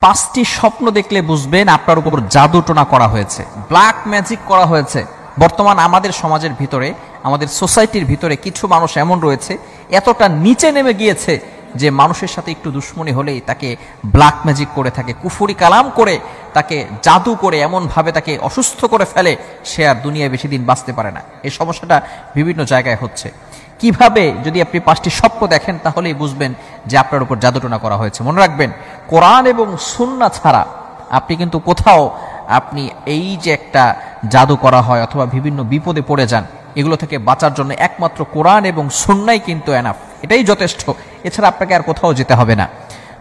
পাঁচটি স্বপ্ন দেখলে বুঝবেন আপনার উপর জাদু টোনা করা হয়েছে, ব্ল্যাক ম্যাজিক করা হয়েছে। বর্তমান আমাদের সমাজের ভিতরে, আমাদের সোসাইটির ভিতরে কিছু মানুষ এমন রয়েছে, এতটা নিচে নেমে গিয়েছে যে মানুষের সাথে একটু দুশ্মনী হলেই তাকে ব্ল্যাক ম্যাজিক করে থাকে, কুফরি কালাম করে, তাকে জাদু করে এমনভাবে তাকে অসুস্থ করে ফেলে, সে আর দুনিয়ায় বেশি দিন বাঁচতে পারে না। এই সমস্যাটা বিভিন্ন জায়গায় হচ্ছে। কিভাবে, যদি আপনি পাঁচটি স্বপ্ন দেখেন তাহলেই বুঝবেন যে আপনার উপর জাদুটোনা করা হয়েছে। মনে রাখবেন, কোরআন এবং সুন্নাহ ছাড়া আপনি কিন্তু কোথাও আপনি এই যে একটা জাদু করা হয় অথবা বিভিন্ন বিপদে পড়ে যান, এগুলো থেকে বাঁচার জন্য একমাত্র কোরআন এবং সুন্নাহই কিন্তু এনাফ, এটাই যথেষ্ট। এছাড়া আপনাকে আর কোথাও যেতে হবে না।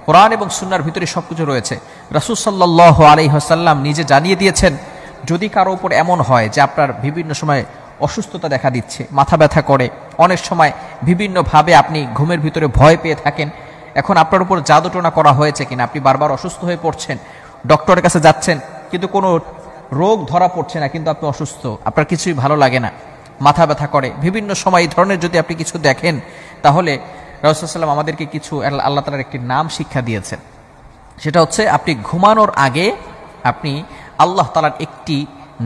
কোরআন এবং সুন্নাহর ভিতরে সবকিছু রয়েছে। রাসূল সাল্লাল্লাহু আলাইহি ওয়াসাল্লাম নিজে জানিয়ে দিয়েছেন, যদি কারো উপর এমন হয় যে আপনার বিভিন্ন সময় অসুস্থতা দেখা দিচ্ছে, মাথা ব্যথা করে, অনেক সময় বিভিন্নভাবে আপনি ঘুমের ভিতরে ভয় পেয়ে থাকেন, এখন আপনার উপর জাদুটোনা করা হয়েছে কিনা, আপনি বারবার অসুস্থ হয়ে পড়ছেন, ডক্টরের কাছে যাচ্ছেন কিন্তু কোনো রোগ ধরা পড়ছে না, কিন্তু আপনি অসুস্থ, আপনার কিছুই ভালো লাগে না, মাথা ব্যথা করে, বিভিন্ন সময় এই ধরনের যদি আপনি কিছু দেখেন, তাহলে রাসূল সাল্লাল্লাহু আলাইহি ওয়াসাল্লাম আমাদেরকে কিছু আল্লাহ তাআলার একটি নাম শিক্ষা দিয়েছেন। সেটা হচ্ছে, আপনি ঘুমানোর আগে আপনি আল্লাহ তাআলার একটি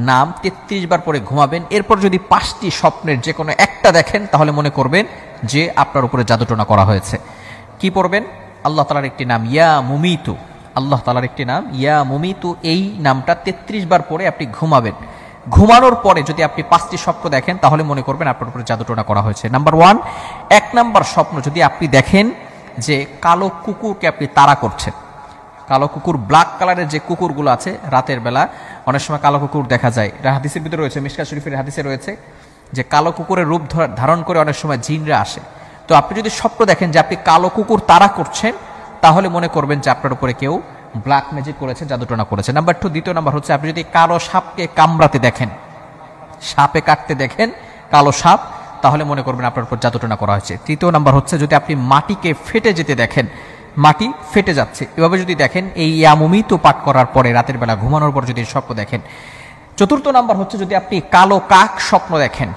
নাম 33 বার পরে ঘুমাবেন। এরপর যদি 5টি স্বপ্নের যে কোনো একটা দেখেন, তাহলে মনে করবেন যে আপনার উপরে জাদুটোনা করা হয়েছে। কি পড়বেন? আল্লাহ তাআলার একটি নাম ইয়া মুমিতু, আল্লাহ তাআলার একটি নাম ইয়া মুমিতু, এই নামটা 33 বার পরে আপনি ঘুমাবেন। ঘুমানোর পরে যদি আপনি 5টি স্বপ্ন দেখেন, তাহলে মনে করবেন আপনার উপরে জাদুটোনা করা হয়েছে। নাম্বার 1, 1 নাম্বার স্বপ্ন যদি আপনি দেখেন যে কালো কুকুরকে আপনি তাড়া করছেন, কালো কুকুর, ব্ল্যাক কালারের যে কুকুরগুলো আছে, রাতের বেলা অনেক সময় কালো কুকুর দেখা যায়, হাদিসের ভিতরে রয়েছে, মিশকাত শরীফের হাদিসে রয়েছে যে কালো কুকুরের রূপ ধারণ করে অনেক সময় জিনরা আসে। তো আপনি যদি স্বপ্ন দেখেন যে আপনি কালো কুকুর তাড়া করছেন, তাহলে মনে করবেন যে আপনার উপরে কেউ ব্ল্যাক ম্যাজিক করেছে, জাদুটোনা করেছে। নাম্বার 2, দ্বিতীয় নাম্বার হচ্ছে, আপনি যদি কালো সাপকে কামড়াতে দেখেন, সাপে কাটতে দেখেন কালো সাপ, তাহলে মনে করবেন আপনার উপর জাদুটোনা করা হয়েছে। তৃতীয় নাম্বার হচ্ছে, যদি আপনি মাটিকে ফেটে যেতে দেখেন, মাটি ফেটে যাচ্ছে, এভাবে যদি দেখেন, এই ইয়া মুমিতু পাঠ করার পরে রাতের বেলা ঘুমানোর পর যদি স্বপ্ন দেখেন। চতুর্থ নাম্বার হচ্ছে, যদি আপনি কালো কাক স্বপ্ন দেখেন।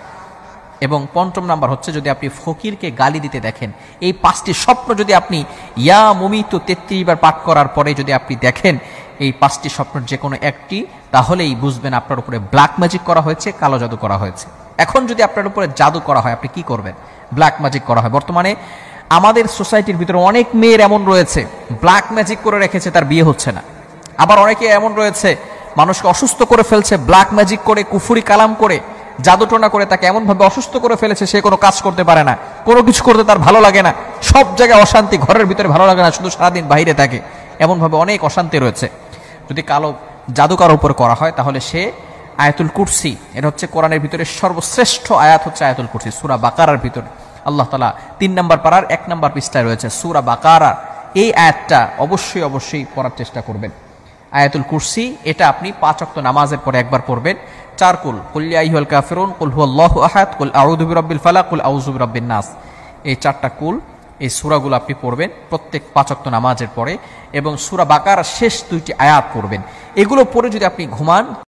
এবং পঞ্চম নাম্বার হচ্ছে, যদি আপনি ফকিরকে গালি দিতে দেখেন। এই 5টি স্বপ্ন যদি আপনি ইয়া মুমিতু 33 বার পাঠ করার পরে যদি আপনি দেখেন, এই 5টি স্বপ্নের যে কোনো একটি, তাহলেই বুঝবেন আপনার উপরে ব্ল্যাক ম্যাজিক করা হয়েছে, কালো জাদু করা হয়েছে। এখন যদি আপনার উপরে জাদু করা হয়, আপনি কি করবেন? ব্ল্যাক ম্যাজিক করা হয়। বর্তমানে আমাদের সোসাইটির ভিতরে অনেক মেয়ের এমন রয়েছে, ব্ল্যাক ম্যাজিক করে রেখেছে, তার বিয়ে হচ্ছে না। আবার অনেকে এমন রয়েছে, মানুষকে অসুস্থ করে ফেলছে, ব্ল্যাক ম্যাজিক করে, কুফরি কালাম করে, জাদুটোনা করে তাকে এমনভাবে অসুস্থ করে ফেলেছে, সে কোনো কাজ করতে পারে না, কোনো কিছু করতে তার ভালো লাগে না, সব জায়গায় অশান্তি, ঘরের ভিতরে ভালো লাগে না, শুধু সারাদিন বাইরে থাকে, এমনভাবে অনেক অশান্তি রয়েছে। যদি কালো জাদুকার উপর করা হয়, তাহলে সে আয়াতুল কুরসি, এটা হচ্ছে কোরআনের ভিতরে সর্বশ্রেষ্ঠ আয়াত হচ্ছে আয়াতুল কুরসি, সূরা বাকারার ভিতরে আল্লাহ তাআলা 3 নম্বর পারার 1 নম্বর পৃষ্ঠায় রয়েছে সূরা বাকারা। এই আয়াতটা অবশ্যই পড়ার চেষ্টা করবেন। আয়াতুল কুরসি, এটা আপনি 5 ওয়াক্ত নামাজের পরে একবার পড়বেন। 4 কুল, কুল ইয়া আইয়ুহাল কাফিরুন, কুল হুয়াল্লাহু আহাদ, কুল আউযু বিরাব্বিল ফালাক, কুল আউযু বিরাব্বিন নাস, এই 4টা কুল, এই সূরাগুলো আপনি পড়বেন প্রত্যেক 5 ওয়াক্ত নামাজের পরে, এবং সূরা বাকারার শেষ 2টি আয়াত পড়বেন। এগুলো পড়ে যদি আপনি ঘুমান,